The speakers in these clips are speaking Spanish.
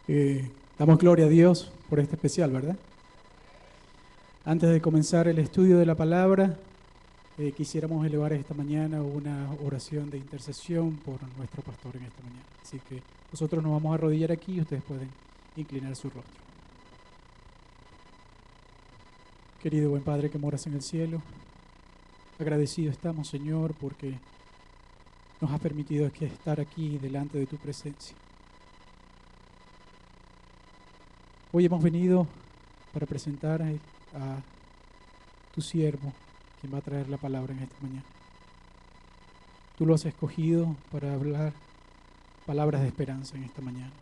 Damos gloria a Dios por este especial, ¿verdad? Antes de comenzar el estudio de la palabra, quisiéramos elevar esta mañana una oración de intercesión por nuestro pastor en esta mañana. Así que nosotros nos vamos a arrodillar aquí y ustedes pueden inclinar su rostro. Querido buen Padre que moras en el cielo, agradecido estamos, Señor, porque nos has permitido estar aquí delante de tu presencia. Hoy hemos venido para presentar a tu siervo, quien va a traer la palabra en esta mañana. Tú lo has escogido para hablar palabras de esperanza en esta mañana.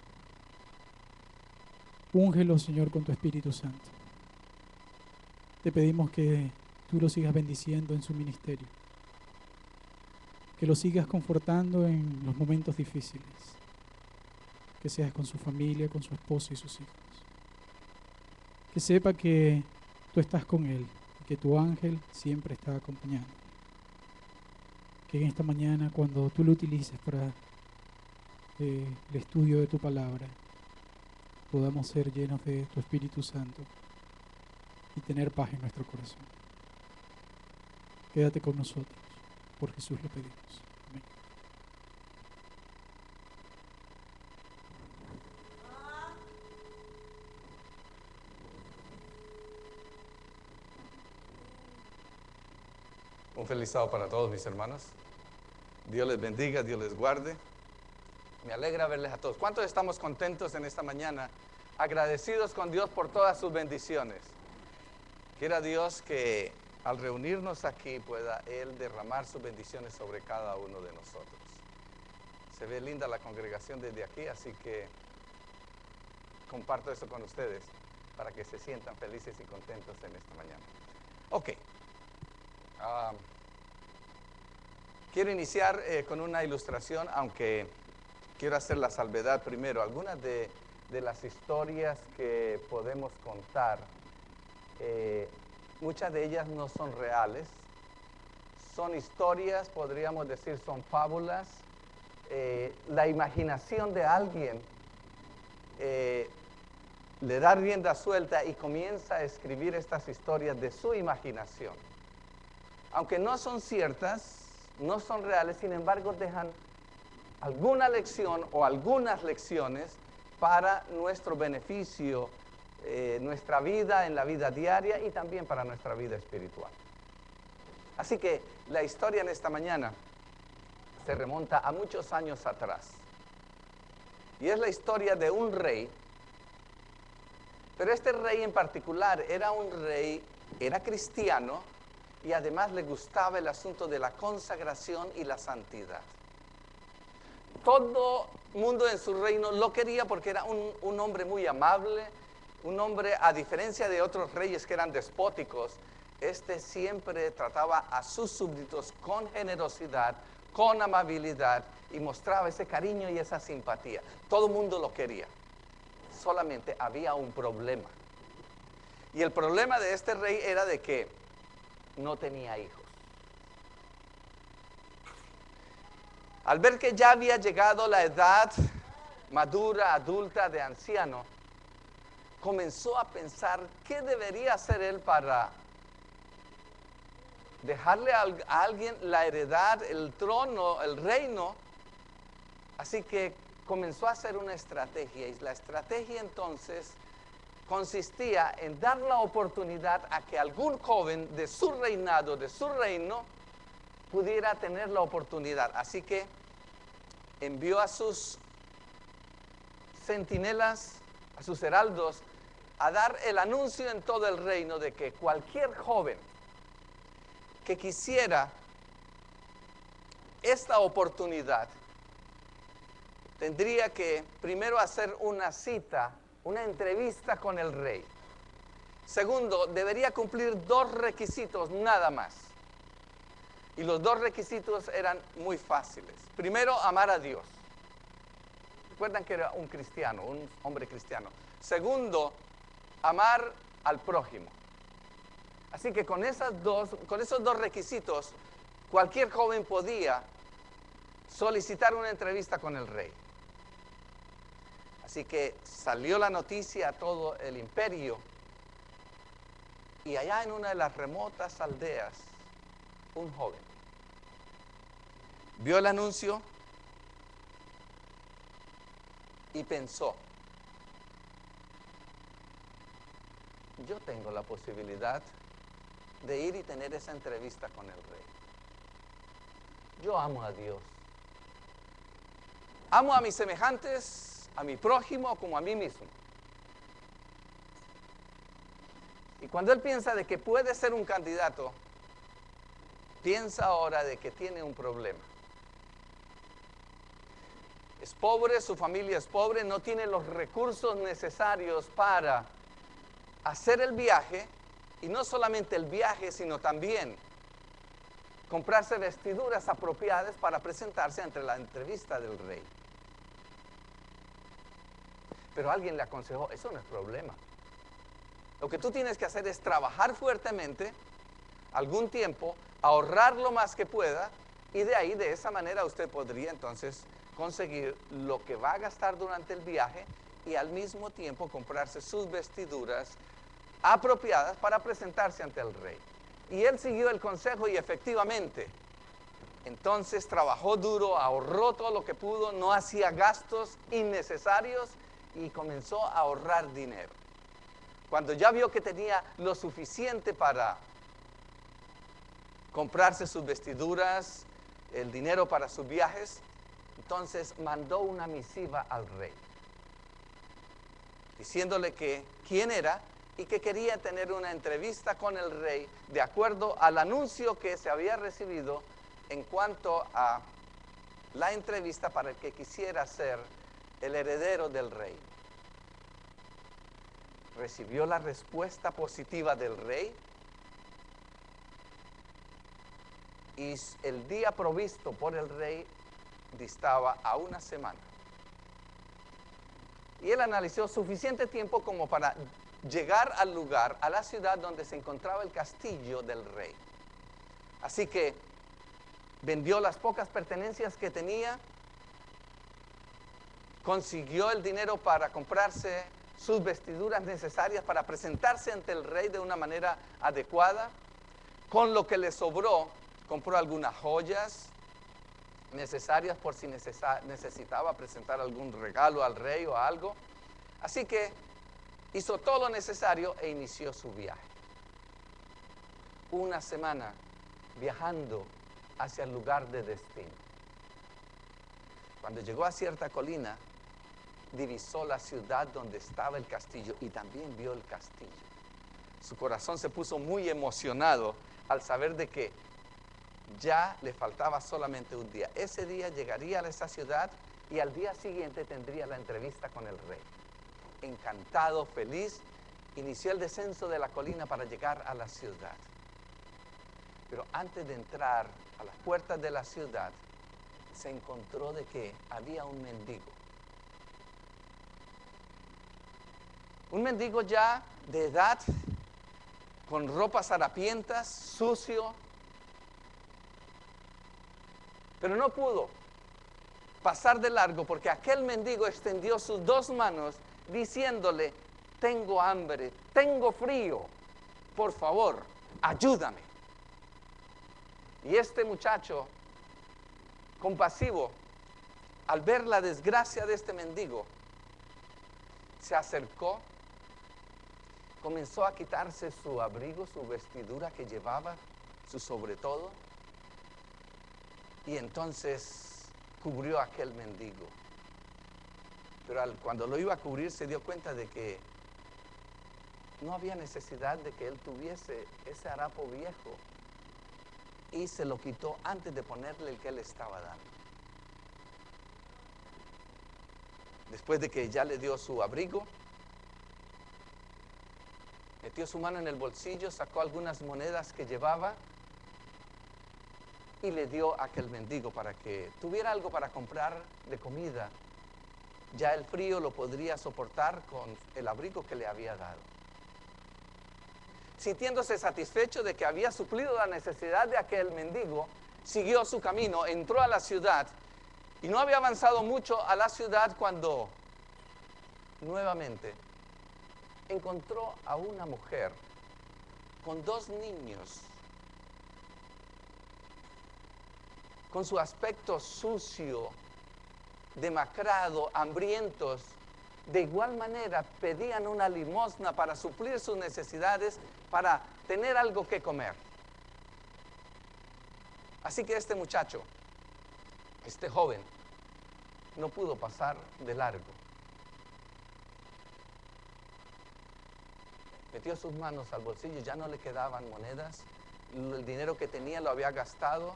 Úngelo, Señor, con tu Espíritu Santo. Te pedimos que tú lo sigas bendiciendo en su ministerio, que lo sigas confortando en los momentos difíciles, que seas con su familia, con su esposa y sus hijos. Que sepa que tú estás con él y que tu ángel siempre está acompañando. Que en esta mañana, cuando tú lo utilices para el estudio de tu palabra, podamos ser llenos de tu Espíritu Santo y tener paz en nuestro corazón. Quédate con nosotros, por Jesús lo pedimos. Amén. Un feliz sábado para todos mis hermanos. Dios les bendiga, Dios les guarde. Me alegra verles a todos. ¿Cuántos estamos contentos en esta mañana? Agradecidos con Dios por todas sus bendiciones. Quiera Dios que al reunirnos aquí pueda Él derramar sus bendiciones sobre cada uno de nosotros. Se ve linda la congregación desde aquí, así que comparto eso con ustedes para que se sientan felices y contentos en esta mañana. Ok. Quiero iniciar con una ilustración, aunque quiero hacer la salvedad primero. Algunas de las historias que podemos contar, muchas de ellas no son reales. Son historias, podríamos decir, son fábulas. La imaginación de alguien le da rienda suelta y comienza a escribir estas historias de su imaginación. Aunque no son ciertas, no son reales, sin embargo dejan alguna lección o algunas lecciones para nuestro beneficio, nuestra vida en la vida diaria y también para nuestra vida espiritual. Así que la historia en esta mañana se remonta a muchos años atrás. Y es la historia de un rey, pero este rey en particular era un rey, era cristiano, y además le gustaba el asunto de la consagración y la santidad. Todo mundo en su reino lo quería porque era un hombre muy amable, un hombre, a diferencia de otros reyes que eran despóticos, este siempre trataba a sus súbditos con generosidad, con amabilidad y mostraba ese cariño y esa simpatía. Todo mundo lo quería. Solamente había un problema. Y el problema de este rey era de que no tenía hijos. Al ver que ya había llegado la edad madura, adulta, de anciano, comenzó a pensar qué debería hacer él para dejarle a alguien la heredad, el trono, el reino. Así que comenzó a hacer una estrategia, y la estrategia entonces consistía en dar la oportunidad a que algún joven de su reinado, de su reino, pudiera tener la oportunidad. Así que envió a sus centinelas, a sus heraldos, a dar el anuncio en todo el reino de que cualquier joven que quisiera esta oportunidad tendría que primero hacer una cita, una entrevista con el rey. Segundo, debería cumplir 2 requisitos nada más. Y los 2 requisitos eran muy fáciles. Primero, amar a Dios. Recuerdan que era un cristiano, un hombre cristiano. Segundo, amar al prójimo. Así que con esos 2 requisitos, cualquier joven podía solicitar una entrevista con el rey. Así que salió la noticia a todo el imperio. Y allá en una de las remotas aldeas, un joven vio el anuncio y pensó, yo tengo la posibilidad de ir y tener esa entrevista con el rey. Yo amo a Dios. Amo a mis semejantes, a mi prójimo como a mí mismo. Y cuando él piensa de que puede ser un candidato, piensa ahora de que tiene un problema. Es pobre, su familia es pobre, no tiene los recursos necesarios para hacer el viaje, y no solamente el viaje, sino también comprarse vestiduras apropiadas para presentarse ante la entrevista del rey. Pero alguien le aconsejó, eso no es problema. Lo que tú tienes que hacer es trabajar fuertemente, algún tiempo, ahorrar lo más que pueda, y de ahí, de esa manera, usted podría entonces conseguir lo que va a gastar durante el viaje y al mismo tiempo comprarse sus vestiduras apropiadas para presentarse ante el rey. Y él siguió el consejo y efectivamente, entonces trabajó duro, ahorró todo lo que pudo, no hacía gastos innecesarios y comenzó a ahorrar dinero. Cuando ya vio que tenía lo suficiente para comprarse sus vestiduras, el dinero para sus viajes, entonces mandó una misiva al rey, diciéndole que quién era y que quería tener una entrevista con el rey de acuerdo al anuncio que se había recibido en cuanto a la entrevista para el que quisiera ser el heredero del rey. Recibió la respuesta positiva del rey y el día provisto por el rey distaba a una semana. Y él analizó suficiente tiempo como para llegar al lugar, a la ciudad donde se encontraba el castillo del rey. Así que vendió las pocas pertenencias que tenía, consiguió el dinero para comprarse sus vestiduras necesarias para presentarse ante el rey de una manera adecuada. Con lo que le sobró, compró algunas joyas necesarias por si necesitaba presentar algún regalo al rey o algo. Así que hizo todo lo necesario e inició su viaje. Una semana viajando hacia el lugar de destino. Cuando llegó a cierta colina, divisó la ciudad donde estaba el castillo y también vio el castillo. Su corazón se puso muy emocionado al saber de que ya le faltaba solamente un día. Ese día llegaría a esa ciudad y al día siguiente tendría la entrevista con el rey. Encantado, feliz, inició el descenso de la colina para llegar a la ciudad. Pero antes de entrar a las puertas de la ciudad, se encontró de que había un mendigo. Un mendigo ya de edad, con ropas harapientas, sucio, pero no pudo pasar de largo porque aquel mendigo extendió sus dos manos diciéndole, tengo hambre, tengo frío, por favor, ayúdame. Y este muchacho, compasivo, al ver la desgracia de este mendigo, se acercó, comenzó a quitarse su abrigo, su vestidura que llevaba, su sobretodo, y entonces cubrió a aquel mendigo. Pero cuando lo iba a cubrir se dio cuenta de que no había necesidad de que él tuviese ese harapo viejo y se lo quitó antes de ponerle el que él estaba dando. Después de que ya le dio su abrigo, metió su mano en el bolsillo, sacó algunas monedas que llevaba y le dio a aquel mendigo para que tuviera algo para comprar de comida. Ya el frío lo podría soportar con el abrigo que le había dado. Sintiéndose satisfecho de que había suplido la necesidad de aquel mendigo, siguió su camino, entró a la ciudad y no había avanzado mucho a la ciudad cuando nuevamente, encontró a una mujer con 2 niños, con su aspecto sucio, demacrado, hambrientos. De igual manera pedían una limosna para suplir sus necesidades, para tener algo que comer. Así que este muchacho, este joven, no pudo pasar de largo. Metió sus manos al bolsillo, ya no le quedaban monedas, el dinero que tenía lo había gastado,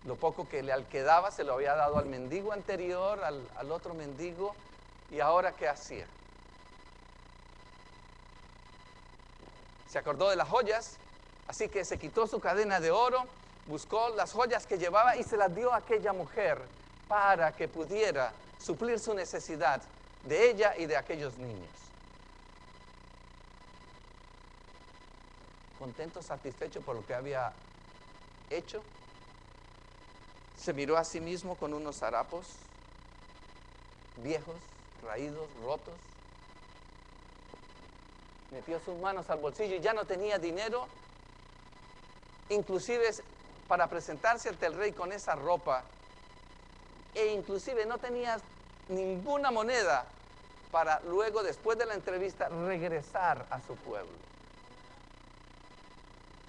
lo poco que le quedaba se lo había dado al mendigo anterior, al otro mendigo, y ahora ¿qué hacía? Se acordó de las joyas, así que se quitó su cadena de oro, buscó las joyas que llevaba y se las dio a aquella mujer para que pudiera suplir su necesidad de ella y de aquellos niños. Contento, satisfecho por lo que había hecho, se miró a sí mismo con unos harapos viejos, raídos, rotos. Metió sus manos al bolsillo y ya no tenía dinero, inclusive para presentarse ante el rey con esa ropa, e inclusive no tenía ninguna moneda para luego, después de la entrevista, regresar a su pueblo.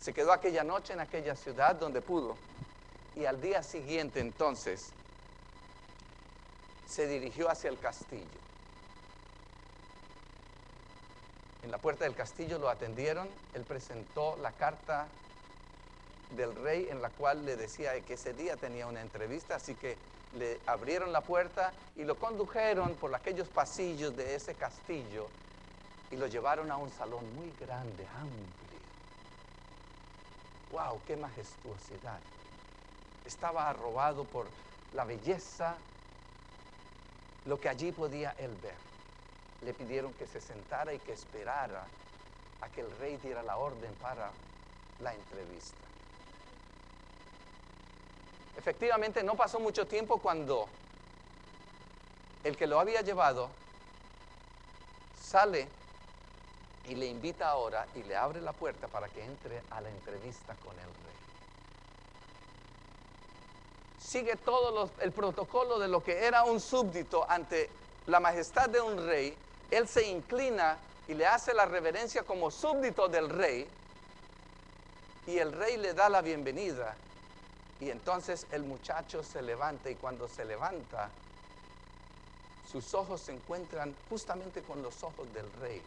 Se quedó aquella noche en aquella ciudad donde pudo, y al día siguiente entonces se dirigió hacia el castillo. En la puerta del castillo lo atendieron, él presentó la carta del rey en la cual le decía que ese día tenía una entrevista, así que le abrieron la puerta y lo condujeron por aquellos pasillos de ese castillo y lo llevaron a un salón muy grande, amplio. ¡Wow! ¡Qué majestuosidad! Estaba arrobado por la belleza, lo que allí podía él ver. Le pidieron que se sentara y que esperara a que el rey diera la orden para la entrevista. Efectivamente, no pasó mucho tiempo cuando el que lo había llevado sale y le invita ahora y le abre la puerta para que entre a la entrevista con el rey. Sigue todo el protocolo de lo que era un súbdito ante la majestad de un rey. Él se inclina y le hace la reverencia como súbdito del rey, y el rey le da la bienvenida, y entonces el muchacho se levanta, y cuando se levanta, sus ojos se encuentran justamente con los ojos del rey.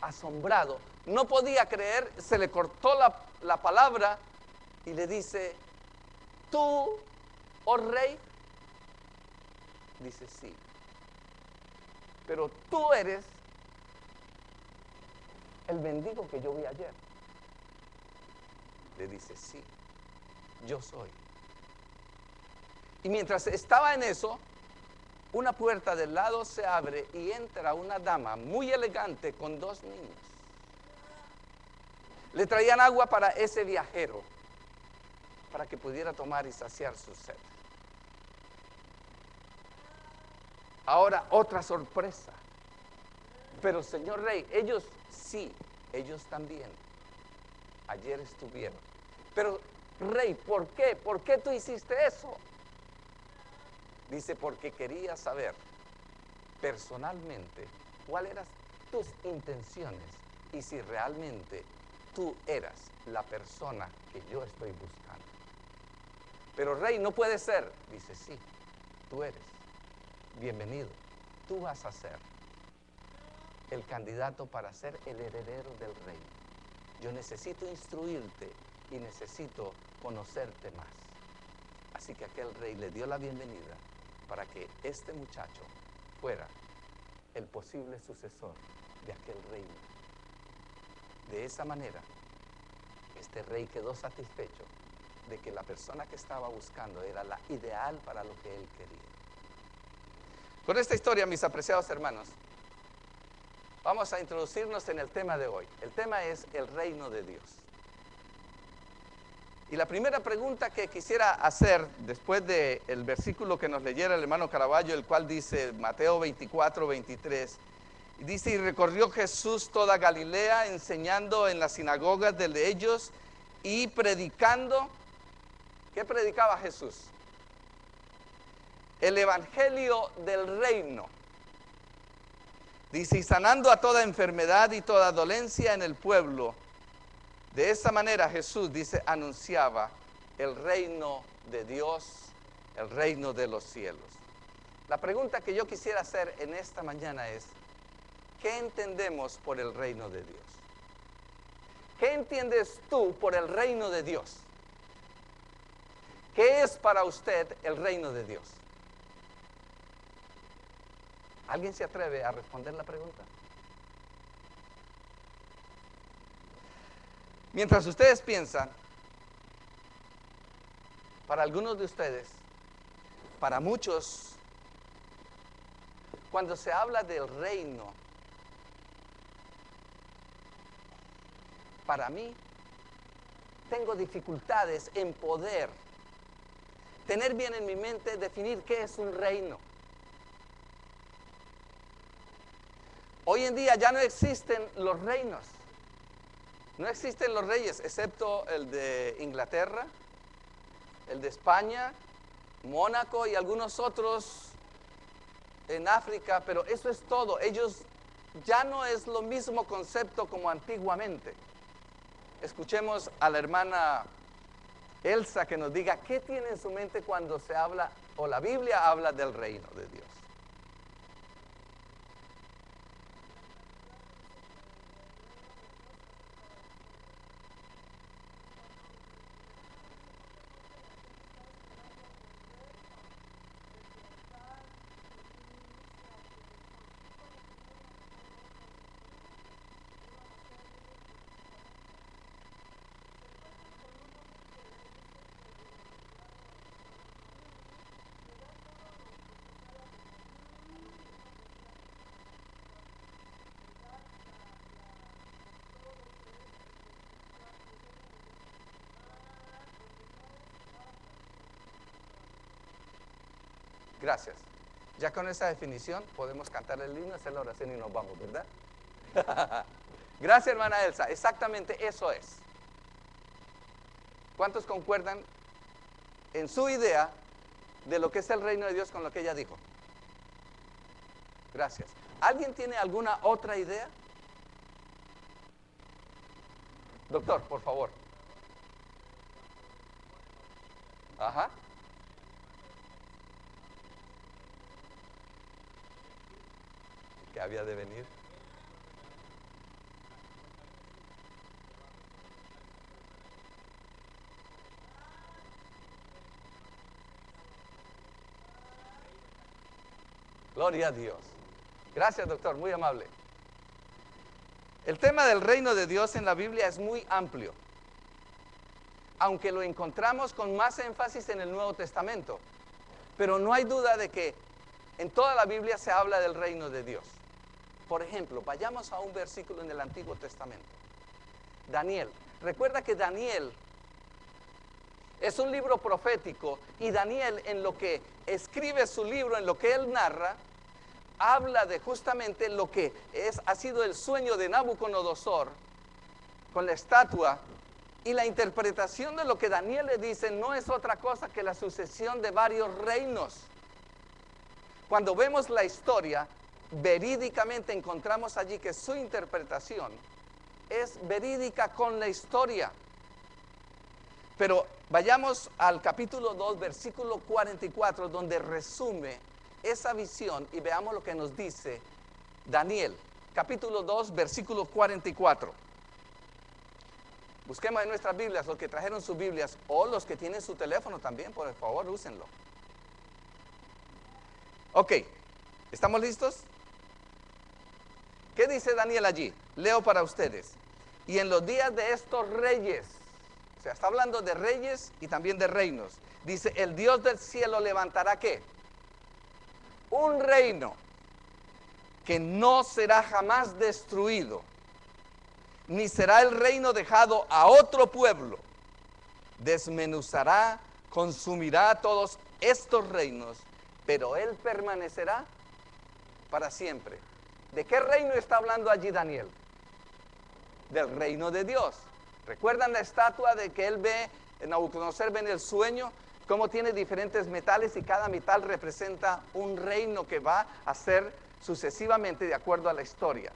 Asombrado, no podía creer, se le cortó la palabra y le dice: ¿tú, oh rey? Dice: sí. Pero tú eres el mendigo que yo vi ayer. Le dice: sí, yo soy. Y mientras estaba en eso, una puerta del lado se abre y entra una dama muy elegante con 2 niños. Le traían agua para ese viajero, para que pudiera tomar y saciar su sed. Ahora otra sorpresa. Pero señor rey, ellos sí, ellos también. Ayer estuvieron. Pero rey, ¿por qué? ¿Por qué tú hiciste eso? Dice: porque quería saber personalmente cuáles eran tus intenciones y si realmente tú eras la persona que yo estoy buscando. Pero rey, no puede ser. Dice: sí, tú eres. Bienvenido. Tú vas a ser el candidato para ser el heredero del reino. Yo necesito instruirte y necesito conocerte más. Así que aquel rey le dio la bienvenida para que este muchacho fuera el posible sucesor de aquel reino. De esa manera, este rey quedó satisfecho de que la persona que estaba buscando era la ideal para lo que él quería. Con esta historia, mis apreciados hermanos, vamos a introducirnos en el tema de hoy. El tema es el reino de Dios. Y la primera pregunta que quisiera hacer después del versículo que nos leyera el hermano Caraballo, el cual dice Mateo 24, 23, y dice, y recorrió Jesús toda Galilea, enseñando en las sinagogas de ellos y predicando. ¿Qué predicaba Jesús? El evangelio del reino. Dice, y sanando a toda enfermedad y toda dolencia en el pueblo. De esa manera Jesús, dice, anunciaba el reino de Dios, el reino de los cielos. La pregunta que yo quisiera hacer en esta mañana es, ¿qué entendemos por el reino de Dios? ¿Qué entiendes tú por el reino de Dios? ¿Qué es para usted el reino de Dios? ¿Alguien se atreve a responder la pregunta? Mientras ustedes piensan, para algunos de ustedes, para muchos, cuando se habla del reino, para mí, tengo dificultades en poder tener bien en mi mente definir qué es un reino. Hoy en día ya no existen los reinos. No existen los reyes, excepto el de Inglaterra, el de España, Mónaco y algunos otros en África, pero eso es todo. Ellos ya no es lo mismo concepto como antiguamente. Escuchemos a la hermana Elsa que nos diga qué tiene en su mente cuando se habla, o la Biblia habla del reino de Dios. Gracias. Ya con esa definición podemos cantar el himno, hacer la oración y nos vamos, ¿verdad? Gracias, hermana Elsa. Exactamente eso es. ¿Cuántos concuerdan en su idea de lo que es el reino de Dios con lo que ella dijo? Gracias. ¿Alguien tiene alguna otra idea? Doctor, por favor. Ajá. Que había de venir. Gloria a Dios. Gracias, doctor, muy amable. El tema del reino de Dios en la Biblia es muy amplio, aunque lo encontramos con más énfasis en el Nuevo Testamento. Pero no hay duda de que en toda la Biblia se habla del reino de Dios. Por ejemplo, vayamos a un versículo en el Antiguo Testamento. Daniel. Recuerda que Daniel es un libro profético y Daniel, en lo que escribe su libro, en lo que él narra, habla de justamente lo que ha sido el sueño de Nabucodonosor con la estatua, y la interpretación de lo que Daniel le dice no es otra cosa que la sucesión de varios reinos. Cuando vemos la historia, verídicamente encontramos allí que su interpretación es verídica con la historia. Pero vayamos al capítulo 2, versículo 44, donde resume esa visión y veamos lo que nos dice Daniel. Capítulo 2, versículo 44. Busquemos en nuestras Biblias, los que trajeron sus Biblias o los que tienen su teléfono también, por favor, úsenlo. Ok, ¿estamos listos? ¿Qué dice Daniel allí? Leo para ustedes. Y en los días de estos reyes, o sea, está hablando de reyes y también de reinos. Dice, el Dios del cielo levantará ¿qué? Un reino que no será jamás destruido, ni será el reino dejado a otro pueblo. desmenuzará, consumirá todos estos reinos, pero Él permanecerá para siempre. ¿De qué reino está hablando allí Daniel? Del reino de Dios. ¿Recuerdan la estatua de que él ve, Nabucodonosor ve en el sueño, cómo tiene diferentes metales y cada metal representa un reino que va a ser sucesivamente de acuerdo a la historia?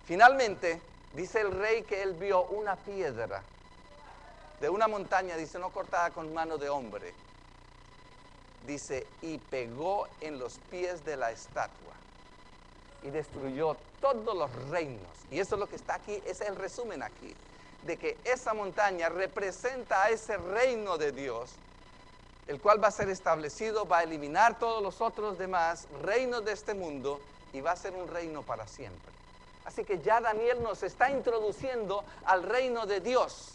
Finalmente, dice el rey que él vio una piedra de una montaña, dice, no cortada con mano de hombre. Dice, y pegó en los pies de la estatua y destruyó todos los reinos. Y eso es lo que está aquí, ese es el resumen aquí, de que esa montaña representa a ese reino de Dios, el cual va a ser establecido, va a eliminar todos los otros demás reinos de este mundo y va a ser un reino para siempre. Así que ya Daniel nos está introduciendo al reino de Dios.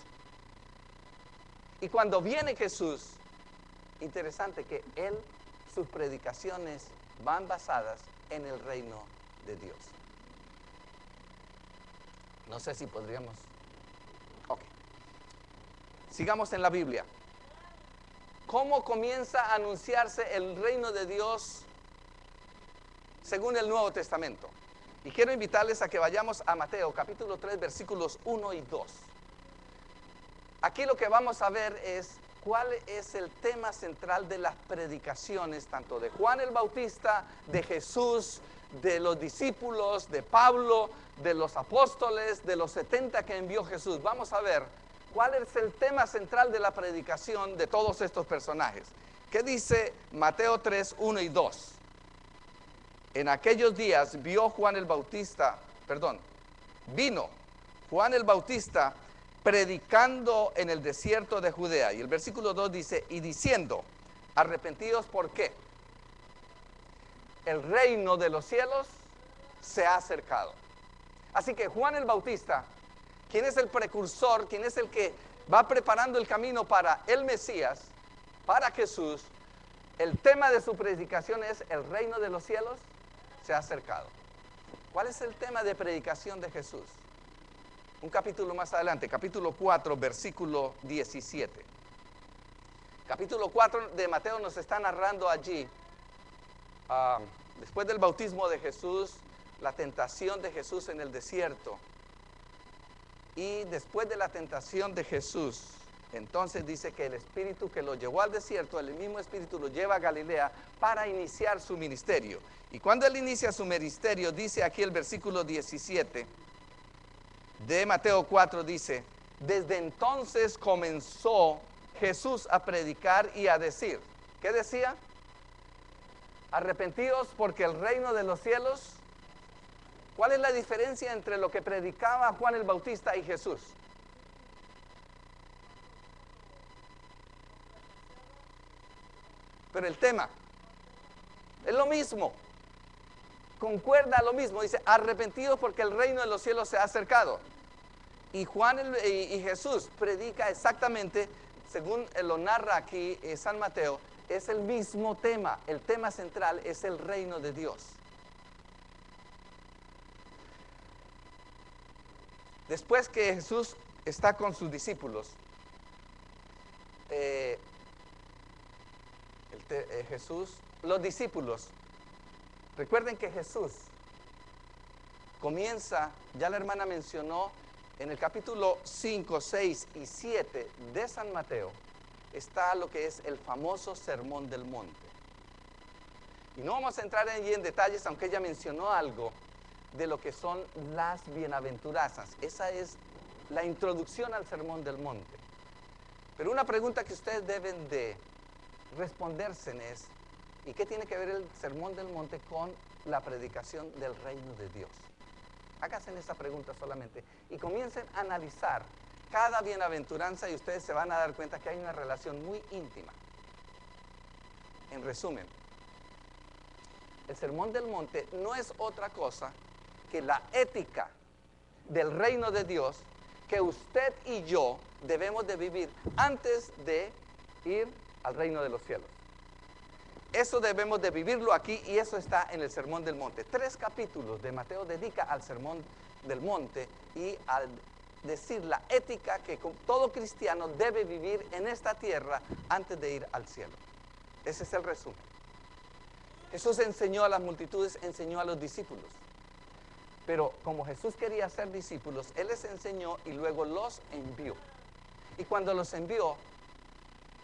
Y cuando viene Jesús, interesante que él, sus predicaciones van basadas en el reino de Dios. No sé si podríamos... Ok. Sigamos en la Biblia. ¿Cómo comienza a anunciarse el reino de Dios según el Nuevo Testamento? Y quiero invitarles a que vayamos a Mateo capítulo 3 versículos 1 y 2. Aquí lo que vamos a ver es cuál es el tema central de las predicaciones, tanto de Juan el Bautista, de Jesús, de los discípulos, de Pablo, de los apóstoles, de los 70 que envió Jesús. Vamos a ver cuál es el tema central de la predicación de todos estos personajes. ¿Qué dice Mateo 3, 1 y 2? En aquellos días vino Juan el Bautista predicando en el desierto de Judea. Y el versículo 2 dice, y diciendo, arrepentidos, ¿por qué? El reino de los cielos se ha acercado. Así que Juan el Bautista, quien es el precursor, quien es el que va preparando el camino para el Mesías, para Jesús, el tema de su predicación es el reino de los cielos se ha acercado. ¿Cuál es el tema de predicación de Jesús? Un capítulo más adelante, capítulo 4, versículo 17. Capítulo 4 de Mateo nos está narrando allí, después del bautismo de Jesús, la tentación de Jesús en el desierto. Y después de la tentación de Jesús, entonces dice que el Espíritu que lo llevó al desierto, el mismo Espíritu lo lleva a Galilea para iniciar su ministerio. Y cuando él inicia su ministerio, dice aquí el versículo 17 de Mateo 4, dice, desde entonces comenzó Jesús a predicar y a decir, ¿qué decía? Arrepentidos porque el reino de los cielos. ¿Cuál es la diferencia entre lo que predicaba Juan el Bautista y Jesús? Pero el tema es lo mismo, concuerda lo mismo, dice arrepentidos porque el reino de los cielos se ha acercado. Y y Jesús predica exactamente, según lo narra aquí San Mateo, es el mismo tema. El tema central es el reino de Dios. Después que Jesús está con sus discípulos, los discípulos, recuerden que Jesús comienza, ya la hermana mencionó, en el capítulo 5, 6 y 7 de San Mateo, está lo que es el famoso Sermón del Monte. Y no vamos a entrar allí en detalles, aunque ella mencionó algo de lo que son las bienaventuranzas. Esa es la introducción al Sermón del Monte. Pero una pregunta que ustedes deben de responderse es, ¿y qué tiene que ver el Sermón del Monte con la predicación del reino de Dios? Háganse esa pregunta solamente y comiencen a analizar cada bienaventuranza y ustedes se van a dar cuenta que hay una relación muy íntima. En resumen, el Sermón del Monte no es otra cosa que la ética del reino de Dios que usted y yo debemos de vivir antes de ir al reino de los cielos. Eso debemos de vivirlo aquí y eso está en el Sermón del Monte. 3 capítulos de Mateo dedica al Sermón del Monte y decir la ética que todo cristiano debe vivir en esta tierra antes de ir al cielo. Ese es el resumen. Jesús enseñó a las multitudes, enseñó a los discípulos. Pero como Jesús quería hacer discípulos, Él les enseñó y luego los envió. Y cuando los envió,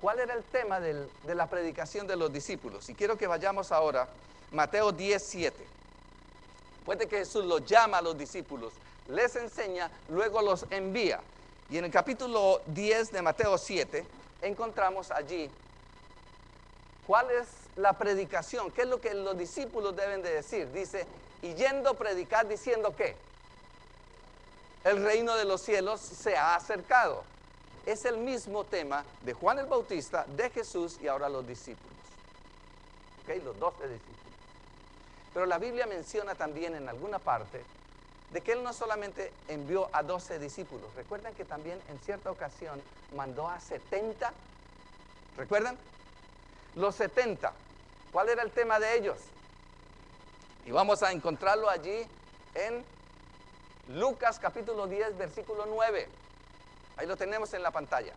¿cuál era el tema de la predicación de los discípulos? Y quiero que vayamos ahora, Mateo 10:7. Después de que Jesús los llama a los discípulos, les enseña, luego los envía. Y en el capítulo 10 de Mateo 7, encontramos allí cuál es la predicación, qué es lo que los discípulos deben de decir. Dice, y yendo a predicar diciendo ¿qué? El reino de los cielos se ha acercado. Es el mismo tema de Juan el Bautista, de Jesús y ahora los discípulos. ¿Ok? Los 12 discípulos. Pero la Biblia menciona también en alguna parte de que Él no solamente envió a 12 discípulos. ¿Recuerdan que también en cierta ocasión mandó a 70? ¿Recuerdan? Los 70. ¿Cuál era el tema de ellos? Y vamos a encontrarlo allí en Lucas capítulo 10, versículo 9. Ahí lo tenemos en la pantalla.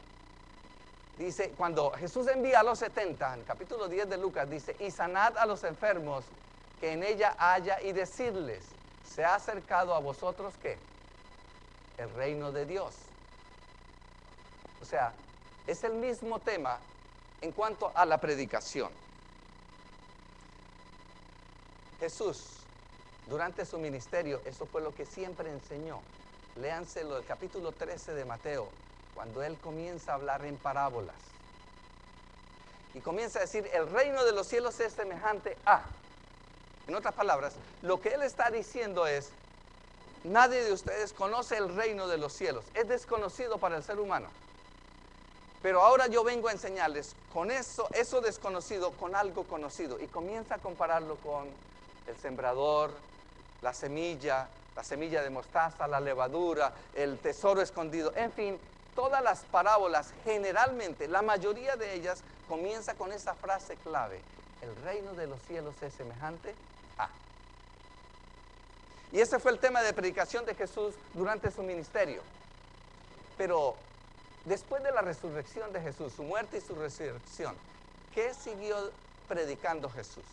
Dice, cuando Jesús envía a los 70, en el capítulo 10 de Lucas, dice, y sanad a los enfermos que en ella haya y decirles, ¿se ha acercado a vosotros qué? El reino de Dios. O sea, es el mismo tema en cuanto a la predicación. Jesús, durante su ministerio, eso fue lo que siempre enseñó. Léanselo el capítulo 13 de Mateo, cuando Él comienza a hablar en parábolas. Y comienza a decir, el reino de los cielos es semejante a. En otras palabras, lo que Él está diciendo es, nadie de ustedes conoce el reino de los cielos. Es desconocido para el ser humano. Pero ahora yo vengo a enseñarles con eso desconocido, con algo conocido. Y comienza a compararlo con el sembrador, la semilla de mostaza, la levadura, el tesoro escondido. En fin, todas las parábolas, generalmente, la mayoría de ellas, comienza con esa frase clave. El reino de los cielos es semejante a. Y ese fue el tema de predicación de Jesús durante su ministerio. Pero después de la resurrección de Jesús, su muerte y su resurrección, ¿qué siguió predicando Jesús?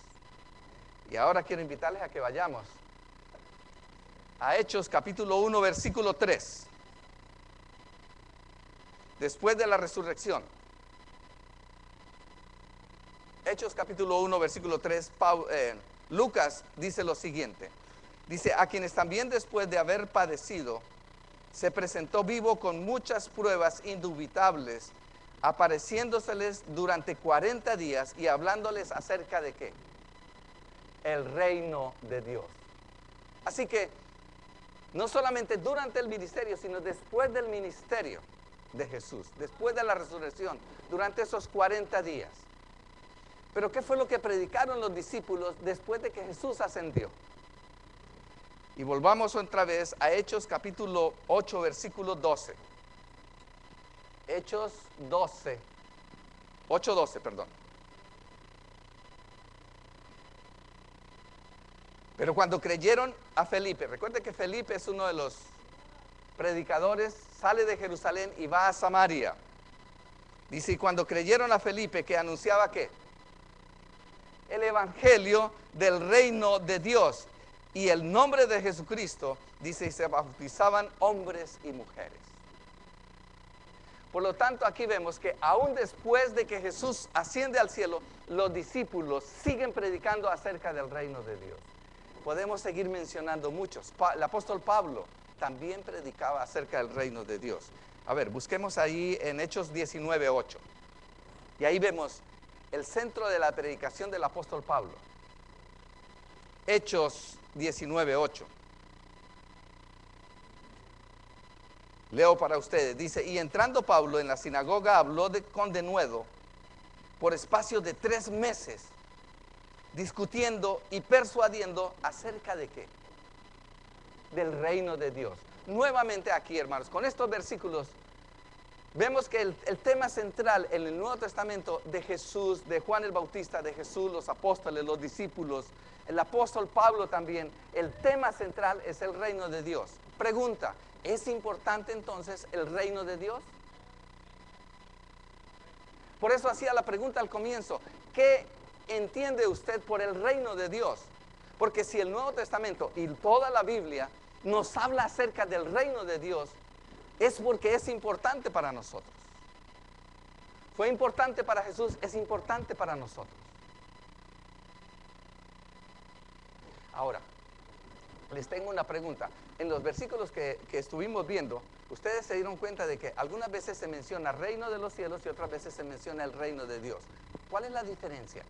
Y ahora quiero invitarles a que vayamos a Hechos capítulo 1, versículo 3. Después de la resurrección. Hechos capítulo 1, versículo 3, Lucas dice lo siguiente. Dice, a quienes también después de haber padecido, se presentó vivo con muchas pruebas indubitables, apareciéndoseles durante 40 días y hablándoles acerca de ¿qué? El reino de Dios. Así que, no solamente durante el ministerio, sino después del ministerio de Jesús, después de la resurrección, durante esos 40 días. Pero ¿qué fue lo que predicaron los discípulos después de que Jesús ascendió? Y volvamos otra vez a Hechos capítulo 8, versículo 12. Hechos 8:12, perdón. Pero cuando creyeron a Felipe, recuerden que Felipe es uno de los predicadores, sale de Jerusalén y va a Samaria. Dice, y cuando creyeron a Felipe, que anunciaba ¿qué? El evangelio del reino de Dios y el nombre de Jesucristo, dice, y se bautizaban hombres y mujeres. Por lo tanto, aquí vemos que aún después de que Jesús asciende al cielo, los discípulos siguen predicando acerca del reino de Dios. Podemos seguir mencionando muchos. El apóstol Pablo también predicaba acerca del reino de Dios. A ver, busquemos ahí en Hechos 19:8. Y ahí vemos el centro de la predicación del apóstol Pablo. Hechos 19:8. Leo para ustedes. Dice, y entrando Pablo en la sinagoga habló con denuedo por espacio de 3 meses, discutiendo y persuadiendo acerca de ¿qué? Del reino de Dios. Nuevamente aquí, hermanos, con estos versículos vemos que el tema central en el Nuevo Testamento de Jesús, de Juan el Bautista, de Jesús, los apóstoles, los discípulos, el apóstol Pablo también, el tema central es el reino de Dios. Pregunta, ¿Es importante entonces el reino de Dios? Por eso hacía la pregunta al comienzo, ¿qué entiende usted por el reino de Dios? Porque si el Nuevo Testamento y toda la Biblia nos habla acerca del reino de Dios, es porque es importante para nosotros. Fue importante para Jesús, es importante para nosotros. Ahora, les tengo una pregunta. En los versículos que estuvimos viendo, ustedes se dieron cuenta de que algunas veces se menciona reino de los cielos y otras veces se menciona el reino de Dios. ¿Cuál es la diferencia?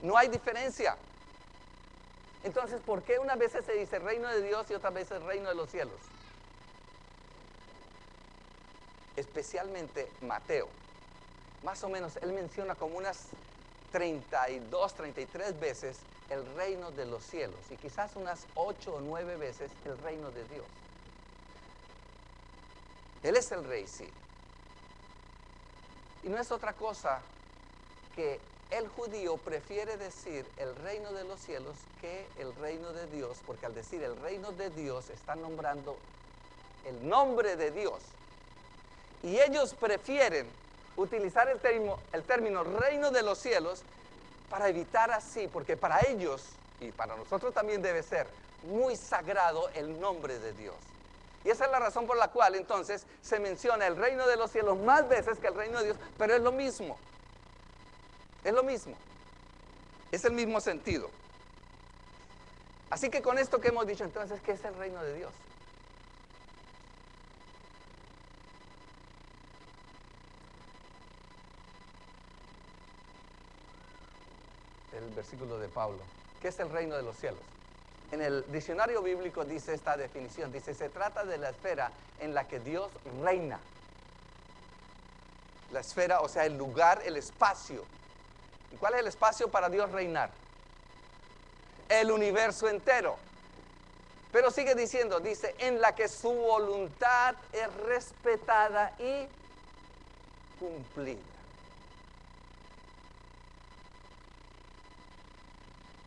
No hay diferencia. Entonces, ¿por qué unas veces se dice reino de Dios y otras veces reino de los cielos? Especialmente Mateo. Más o menos, él menciona como unas 32, 33 veces el reino de los cielos y quizás unas 8 o 9 veces el reino de Dios. Él es el rey, sí. Y no es otra cosa que el judío prefiere decir el reino de los cielos que el reino de Dios, porque al decir el reino de Dios está nombrando el nombre de Dios. Y ellos prefieren utilizar el término reino de los cielos para evitar así, porque para ellos, y para nosotros también debe ser, muy sagrado el nombre de Dios. Y esa es la razón por la cual entonces se menciona el reino de los cielos más veces que el reino de Dios, pero es lo mismo. Es lo mismo. Es el mismo sentido. Así que con esto que hemos dicho entonces, ¿qué es el reino de Dios? El versículo de Pablo. ¿Qué es el reino de los cielos? En el diccionario bíblico dice esta definición. Dice, se trata de la esfera en la que Dios reina. La esfera, o sea, el lugar, el espacio. ¿Y cuál es el espacio para Dios reinar? El universo entero. Pero sigue diciendo, dice, en la que su voluntad es respetada y cumplida.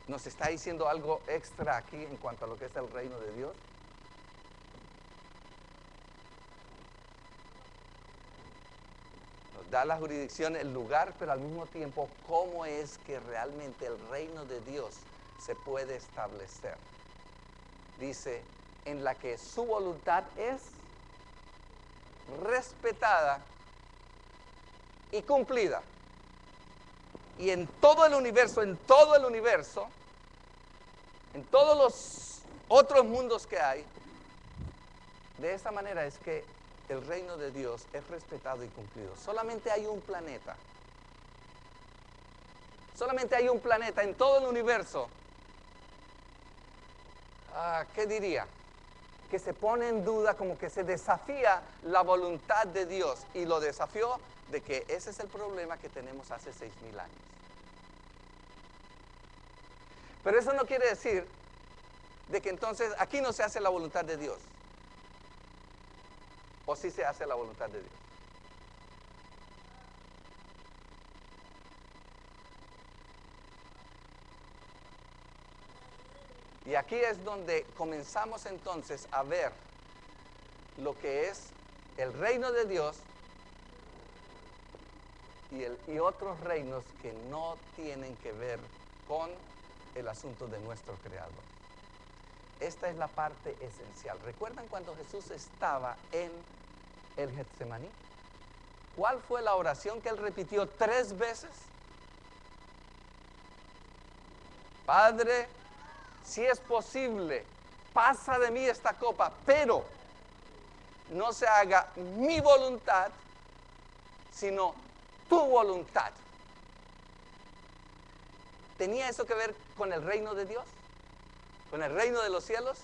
¿Nos está diciendo algo extra aquí en cuanto a lo que es el reino de Dios? Nos da la jurisdicción, el lugar, pero al mismo tiempo, ¿cómo es que realmente el reino de Dios se puede establecer? Dice, en la que su voluntad es respetada y cumplida. Y en todo el universo, en todos los otros mundos que hay, de esa manera es que el reino de Dios es respetado y cumplido. Solamente hay un planeta. Solamente hay un planeta en todo el universo. ¿Qué diría? Que se pone en duda, como que se desafía la voluntad de Dios. Y lo desafió de que ese es el problema que tenemos hace 6,000 años. Pero eso no quiere decir de que entonces aquí no se hace la voluntad de Dios. ¿O sí se hace la voluntad de Dios? Y aquí es donde comenzamos entonces a ver lo que es el reino de Dios y otros reinos que no tienen que ver con el asunto de nuestro Creador. Esta es la parte esencial. ¿Recuerdan cuando Jesús estaba en el Getsemaní? ¿Cuál fue la oración que él repitió 3 veces? Padre, si es posible, pasa de mí esta copa, pero no se haga mi voluntad, sino tu voluntad. ¿Tenía eso que ver con el reino de Dios? ¿Con el reino de los cielos?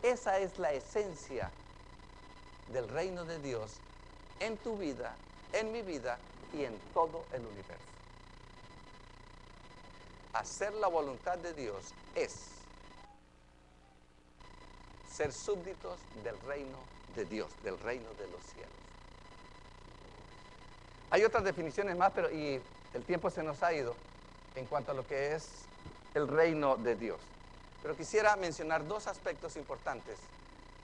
Esa es la esencia del reino de Dios en tu vida, en mi vida y en todo el universo. Hacer la voluntad de Dios es ser súbditos del reino de Dios, del reino de los cielos. Hay otras definiciones más, y el tiempo se nos ha ido en cuanto a lo que es el reino de Dios. Pero quisiera mencionar dos aspectos importantes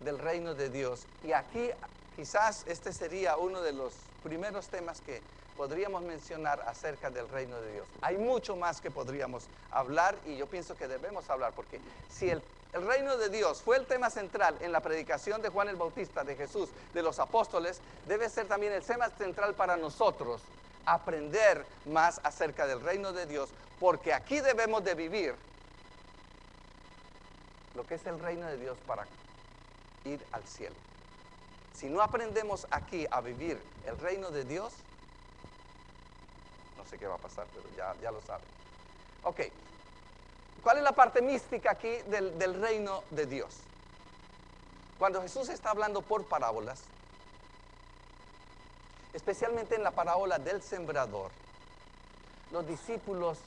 del reino de Dios. Y aquí quizás este sería uno de los primeros temas que podríamos mencionar acerca del reino de Dios. Hay mucho más que podríamos hablar y yo pienso que debemos hablar, porque si el reino de Dios fue el tema central en la predicación de Juan el Bautista, de Jesús, de los apóstoles, debe ser también el tema central para nosotros, aprender más acerca del reino de Dios, porque aquí debemos de vivir lo que es el reino de Dios para ir al cielo. Si no aprendemos aquí a vivir el reino de Dios, no sé qué va a pasar, pero ya lo saben. Ok, ¿cuál es la parte mística aquí del reino de Dios? Cuando Jesús está hablando por parábolas, especialmente en la parábola del sembrador, los discípulos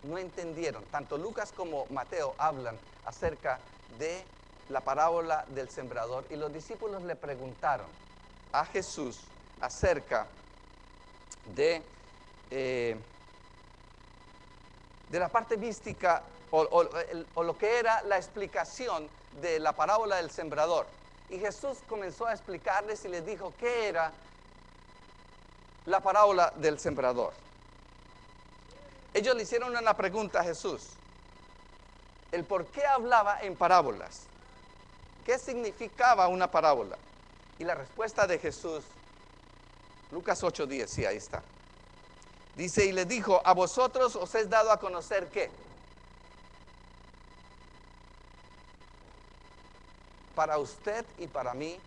no entendieron. Tanto Lucas como Mateo hablan acerca de la parábola del sembrador y los discípulos le preguntaron a Jesús acerca de la parte mística o lo que era la explicación de la parábola del sembrador. Y Jesús comenzó a explicarles y les dijo qué era la parábola del sembrador. Ellos le hicieron una pregunta a Jesús: el por qué hablaba en parábolas. ¿Qué significaba una parábola? Y la respuesta de Jesús, Lucas 8:10, sí, ahí está. Dice, y le dijo, a vosotros os es dado a conocer ¿qué? Para usted y para mí,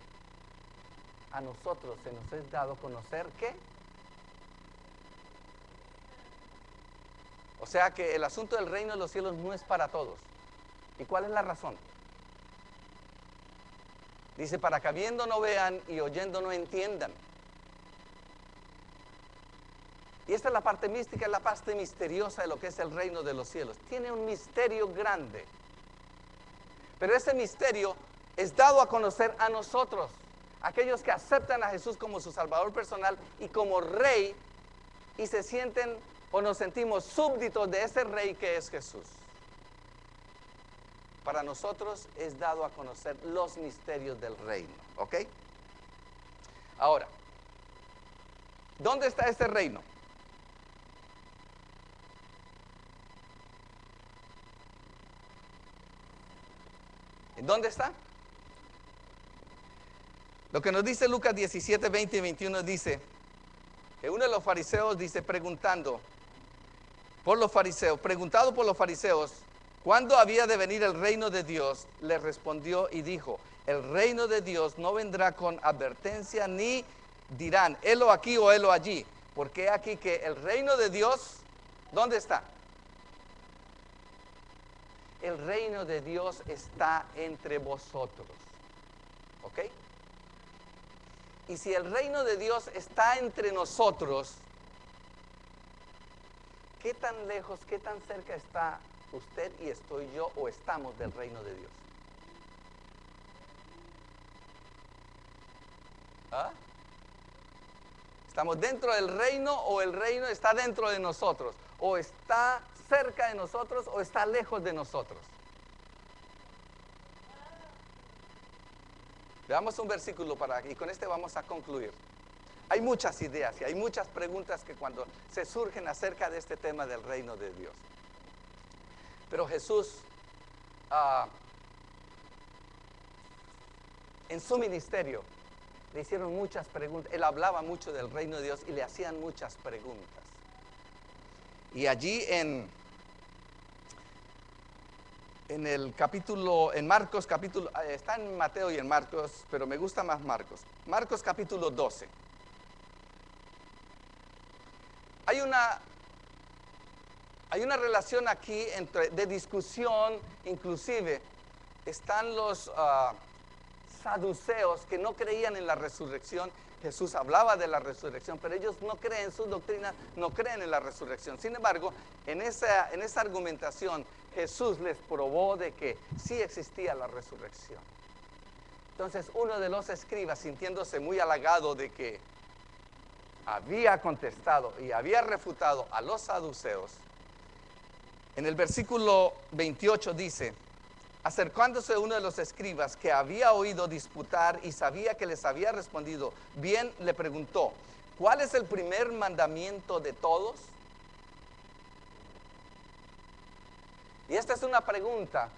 a nosotros se nos es dado a conocer ¿qué? O sea que el asunto del reino de los cielos no es para todos. ¿Y cuál es la razón? Dice, para que viendo no vean y oyendo no entiendan. Y esta es la parte mística, es la parte misteriosa de lo que es el reino de los cielos. Tiene un misterio grande. Pero ese misterio es dado a conocer a nosotros, aquellos que aceptan a Jesús como su Salvador personal y como Rey, y se sienten o nos sentimos súbditos de ese Rey que es Jesús. Para nosotros es dado a conocer los misterios del reino, ¿ok? Ahora, ¿dónde está este reino? ¿Dónde está? Lo que nos dice Lucas 17, 20 y 21 dice que uno de los fariseos dice preguntado por los fariseos, ¿cuándo había de venir el reino de Dios? Le respondió y dijo, el reino de Dios no vendrá con advertencia ni dirán, helo aquí o helo allí, porque aquí que el reino de Dios, ¿dónde está? El reino de Dios está entre vosotros, ¿ok? Y si el reino de Dios está entre nosotros, ¿qué tan lejos, qué tan cerca está usted y estoy yo o estamos del reino de Dios? ¿Ah? ¿Estamos dentro del reino o el reino está dentro de nosotros? ¿O está cerca de nosotros o está lejos de nosotros? Veamos un versículo y con este vamos a concluir. Hay muchas ideas y hay muchas preguntas que cuando se surgen acerca de este tema del reino de Dios. Pero Jesús, en su ministerio, le hicieron muchas preguntas. Él hablaba mucho del reino de Dios y le hacían muchas preguntas. Y allí en el capítulo, en Marcos capítulo, está en Mateo y en Marcos, pero me gusta más Marcos. Marcos capítulo 12. Hay una relación aquí de discusión, inclusive están los saduceos que no creían en la resurrección. Jesús hablaba de la resurrección, pero ellos no creen, sus doctrinas no creen en la resurrección. Sin embargo, en esa argumentación, Jesús les probó de que sí existía la resurrección. Entonces, uno de los escribas, sintiéndose muy halagado de que había contestado y había refutado a los saduceos, en el versículo 28 dice, Acercándose uno de los escribas que había oído disputar y sabía que les había respondido bien, le preguntó: ¿cuál es el primer mandamiento de todos? Y esta es una pregunta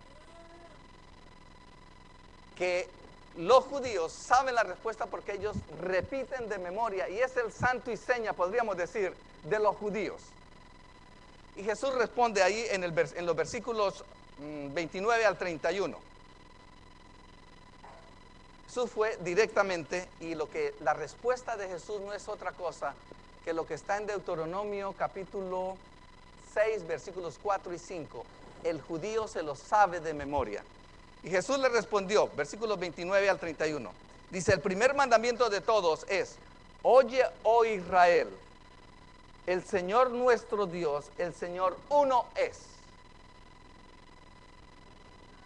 que los judíos saben la respuesta porque ellos repiten de memoria, y es el santo y seña, podríamos decir, de los judíos. Y Jesús responde ahí en los versículos 29 al 31. Jesús fue directamente, y la respuesta de Jesús no es otra cosa que lo que está en Deuteronomio capítulo 6, versículos 4 y 5. El judío se lo sabe de memoria. Y Jesús le respondió, versículos 29 al 31. Dice: el primer mandamiento de todos es: oye, oh Israel, el Señor nuestro Dios, el Señor uno es.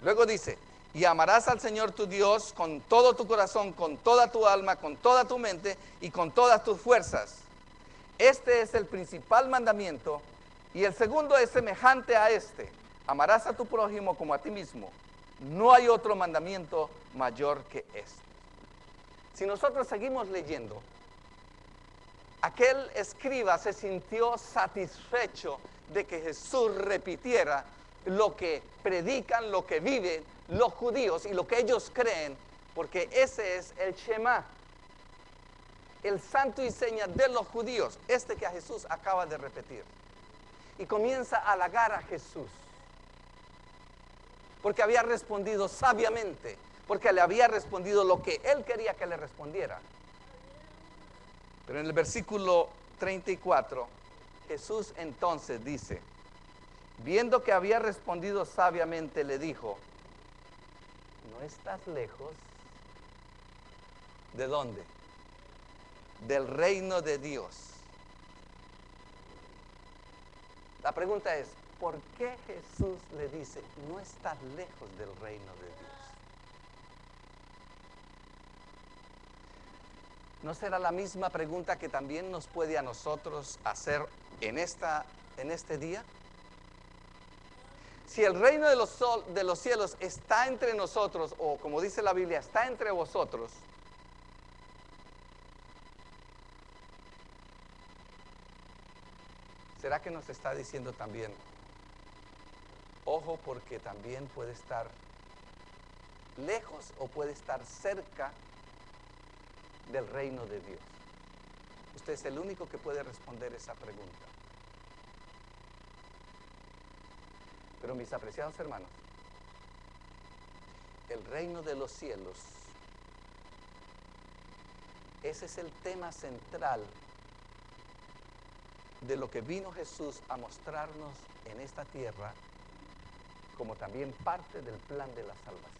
Luego dice: y amarás al Señor tu Dios con todo tu corazón, con toda tu alma, con toda tu mente y con todas tus fuerzas. Este es el principal mandamiento, y el segundo es semejante a este: amarás a tu prójimo como a ti mismo. No hay otro mandamiento mayor que este. Si nosotros seguimos leyendo, aquel escriba se sintió satisfecho de que Jesús repitiera lo que predican, lo que viven los judíos y lo que ellos creen, porque ese es el Shema, el santo y seña de los judíos, este que a Jesús acaba de repetir. Y comienza a halagar a Jesús, porque había respondido sabiamente, porque le había respondido lo que él quería que le respondiera. Pero en el versículo 34, Jesús entonces dice, viendo que había respondido sabiamente, le dijo: ¿no estás lejos? ¿De dónde? Del reino de Dios. La pregunta es, ¿por qué Jesús le dice: no estás lejos del reino de Dios? ¿No será la misma pregunta que también nos puede a nosotros hacer en este día? Si el reino de los cielos está entre nosotros, o como dice la Biblia, está entre vosotros, ¿será que nos está diciendo también: ojo, porque también puede estar lejos o puede estar cerca del reino de Dios? Usted es el único que puede responder esa pregunta. Pero mis apreciados hermanos, el reino de los cielos, ese es el tema central de lo que vino Jesús a mostrarnos en esta tierra, como también parte del plan de la salvación.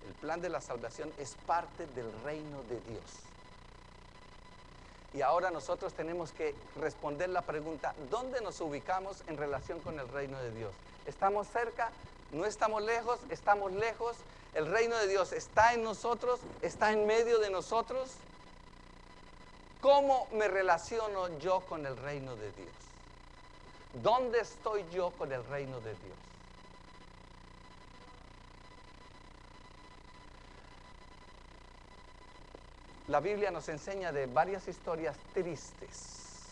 El plan de la salvación es parte del reino de Dios. Y ahora nosotros tenemos que responder la pregunta: ¿dónde nos ubicamos en relación con el reino de Dios? ¿Estamos cerca? ¿No estamos lejos? ¿Estamos lejos? ¿El reino de Dios está en nosotros? ¿Está en medio de nosotros? ¿Cómo me relaciono yo con el reino de Dios? ¿Dónde estoy yo con el reino de Dios? La Biblia nos enseña de varias historias tristes,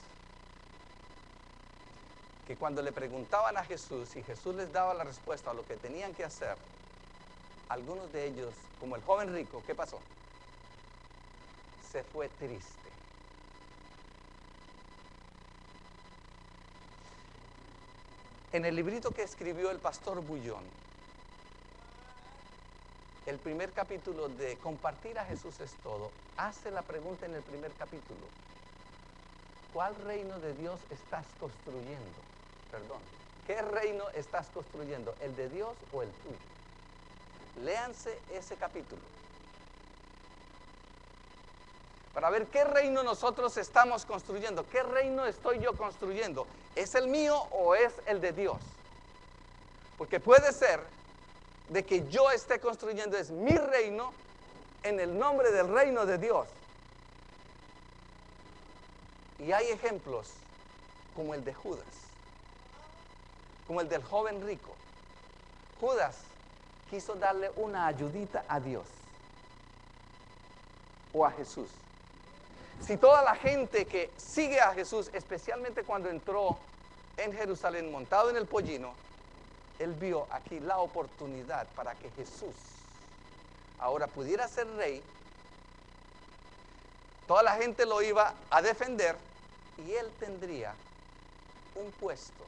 que cuando le preguntaban a Jesús y Jesús les daba la respuesta a lo que tenían que hacer, algunos de ellos, como el joven rico, ¿qué pasó? Se fue triste. En el librito que escribió el pastor Bullón, el primer capítulo de Compartir a Jesús es todo, hace la pregunta en el primer capítulo: ¿cuál reino de Dios estás construyendo? Perdón, ¿qué reino estás construyendo? ¿El de Dios o el tuyo? Léanse ese capítulo para ver qué reino nosotros estamos construyendo. ¿Qué reino estoy yo construyendo? ¿Es el mío o es el de Dios? Porque puede ser de que yo esté construyendo es mi reino en el nombre del reino de Dios. Y hay ejemplos como el de Judas, como el del joven rico, Judas quiso darle una ayudita a Dios o a Jesús. Si toda la gente que sigue a Jesús, especialmente cuando entró en Jerusalén montado en el pollino, él vio aquí la oportunidad para que Jesús ahora pudiera ser rey. Toda la gente lo iba a defender y él tendría un puesto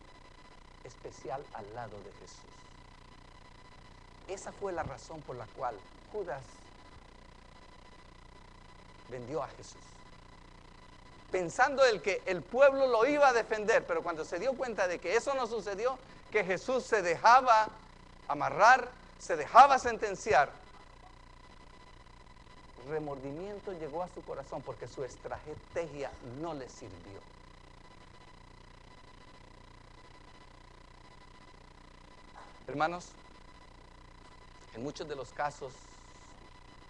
especial al lado de Jesús. Esa fue la razón por la cual Judas vendió a Jesús, pensando que el pueblo lo iba a defender, pero cuando se dio cuenta de que eso no sucedió, que Jesús se dejaba amarrar, se dejaba sentenciar, remordimiento llegó a su corazón porque su estrategia no le sirvió. Hermanos, en muchos de los casos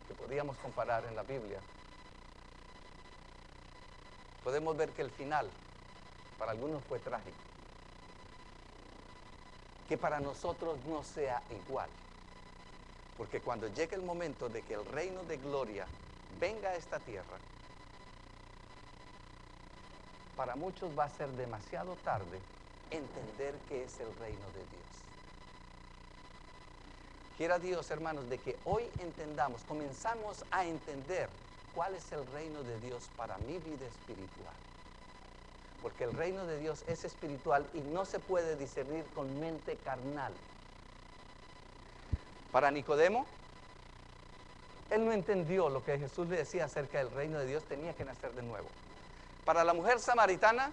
que podríamos comparar en la Biblia, podemos ver que el final para algunos fue trágico. Que para nosotros no sea igual. Porque cuando llegue el momento de que el reino de gloria venga a esta tierra, para muchos va a ser demasiado tarde entender qué es el reino de Dios. Quiera Dios, hermanos, de que hoy entendamos, comenzamos a entender cuál es el reino de Dios para mi vida espiritual. Porque el reino de Dios es espiritual y no se puede discernir con mente carnal. Para Nicodemo, él no entendió lo que Jesús le decía acerca del reino de Dios, tenía que nacer de nuevo. Para la mujer samaritana,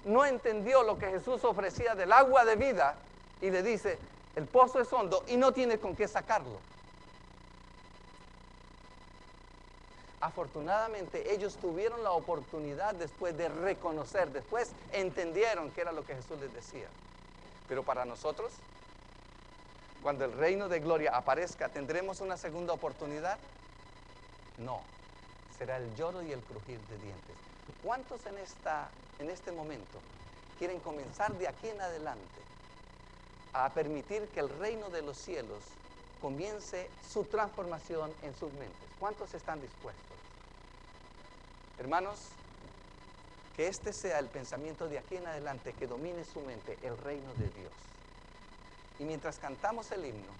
no entendió lo que Jesús ofrecía del agua de vida y le dice, el pozo es hondo y no tiene con qué sacarlo. Afortunadamente ellos tuvieron la oportunidad después de reconocer, después entendieron qué era lo que Jesús les decía. Pero para nosotros, cuando el reino de gloria aparezca, ¿tendremos una segunda oportunidad? No, será el lloro y el crujir de dientes. ¿Cuántos en este momento quieren comenzar de aquí en adelante a permitir que el reino de los cielos comience su transformación en sus mentes? ¿Cuántos están dispuestos? Hermanos, que este sea el pensamiento de aquí en adelante que domine su mente, el reino de Dios. Y mientras cantamos el himno,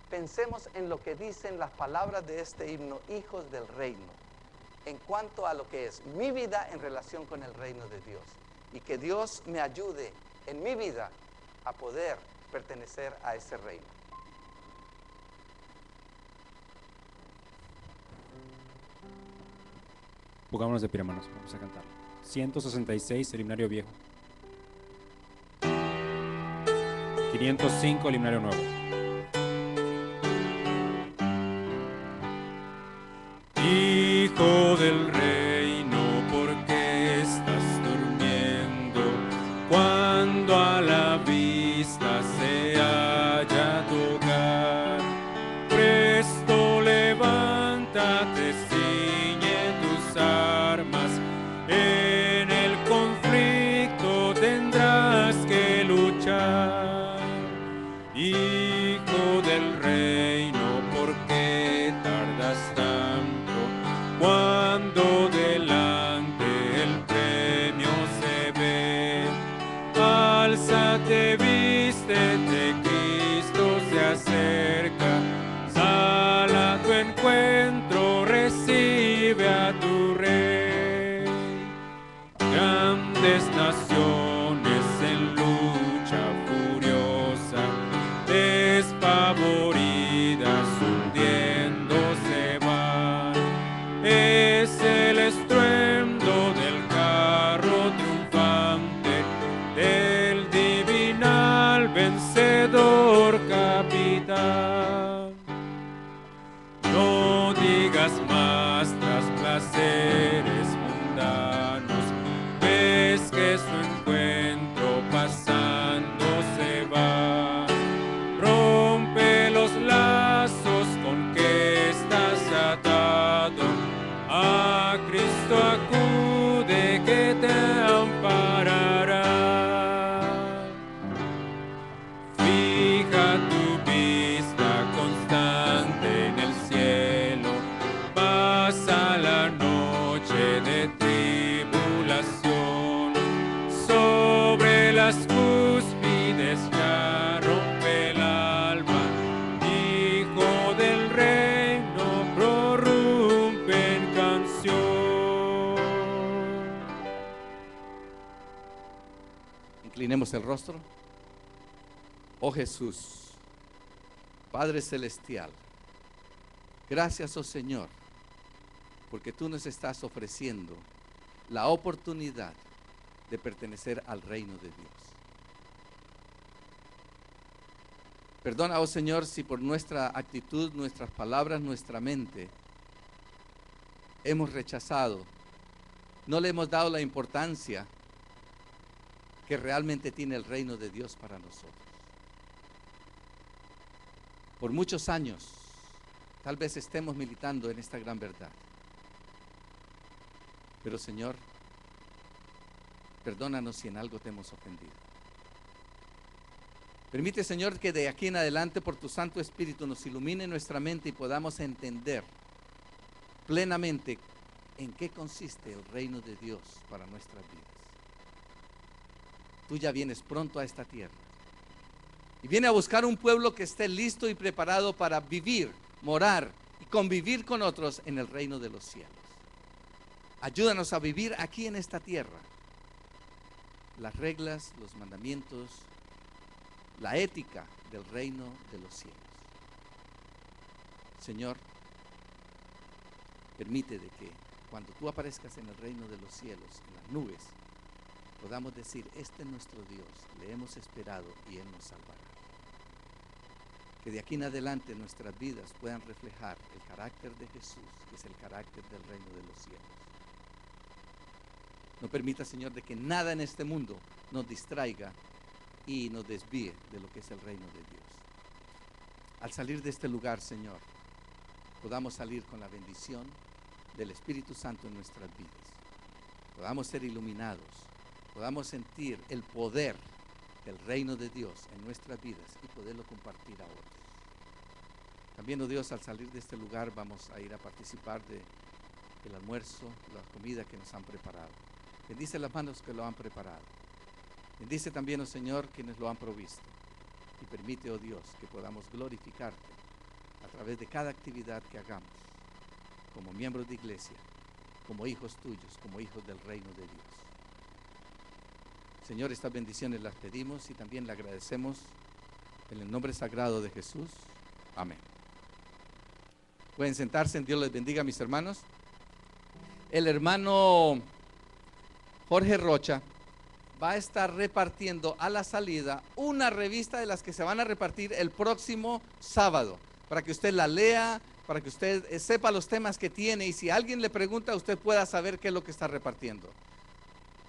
pensemos en lo que dicen las palabras de este himno, hijos del reino, en cuanto a lo que es mi vida en relación con el reino de Dios. Y que Dios me ayude en mi vida a poder pertenecer a ese reino. Pongámonos de pie, hermanos, vamos a cantar. 166, el himnario viejo. 505, el himnario nuevo. Hijo del reino, ¿por qué estás durmiendo? Cuando a la vista se halla tu hogar, presto levántate, ciñe tus armas, en el conflicto tendrás que luchar. Hijo del reino, ¿por qué tardas tanto? Cuando delante el premio se ve, álzate, vístete, Cristo se acerca, sal a tu encuentro, recibe a tu Rey. Grandes naciones en lucha furiosa, despavoridas, hundiéndose van. Es el estruendo del carro triunfante, del divinal vencedor capitán. No digas más tras placeres mundanos, ves que su encuentro pasando se va. Rompe los lazos con que estás atado, a Cristo acude que te amparará. Fija tu el rostro. Oh Jesús, Padre Celestial, gracias, oh Señor, porque tú nos estás ofreciendo la oportunidad de pertenecer al reino de Dios. Perdona, oh Señor, si por nuestra actitud, nuestras palabras, nuestra mente hemos rechazado, no le hemos dado la importancia que realmente tiene el reino de Dios para nosotros. Por muchos años, tal vez estemos militando en esta gran verdad. Pero Señor, perdónanos si en algo te hemos ofendido. Permite, Señor, que de aquí en adelante por tu Santo Espíritu nos ilumine nuestra mente y podamos entender plenamente en qué consiste el reino de Dios para nuestras vidas. Tú ya vienes pronto a esta tierra y viene a buscar un pueblo que esté listo y preparado para vivir, morar y convivir con otros en el reino de los cielos. Ayúdanos a vivir aquí en esta tierra las reglas, los mandamientos, la ética del reino de los cielos. Señor, permite de que cuando tú aparezcas en el reino de los cielos, en las nubes, podamos decir, este es nuestro Dios, le hemos esperado y Él nos salvará. Que de aquí en adelante nuestras vidas puedan reflejar el carácter de Jesús, que es el carácter del reino de los cielos. No permita, Señor, de que nada en este mundo nos distraiga y nos desvíe de lo que es el reino de Dios. Al salir de este lugar, Señor, podamos salir con la bendición del Espíritu Santo en nuestras vidas. Podamos ser iluminados, podamos sentir el poder del reino de Dios en nuestras vidas y poderlo compartir a otros. También, oh Dios, al salir de este lugar vamos a ir a participar del almuerzo, la comida que nos han preparado. Bendice las manos que lo han preparado. Bendice también, oh Señor, quienes lo han provisto. Y permite, oh Dios, que podamos glorificarte a través de cada actividad que hagamos, como miembros de iglesia, como hijos tuyos, como hijos del reino de Dios. Señor, estas bendiciones las pedimos y también le agradecemos en el nombre sagrado de Jesús. Amén. Pueden sentarse, Dios les bendiga, mis hermanos. El hermano Jorge Rocha va a estar repartiendo a la salida una revista de las que se van a repartir el próximo sábado, para que usted la lea, para que usted sepa los temas que tiene y si alguien le pregunta, usted pueda saber qué es lo que está repartiendo.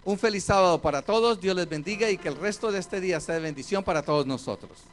Un feliz sábado para todos, Dios les bendiga y que el resto de este día sea de bendición para todos nosotros.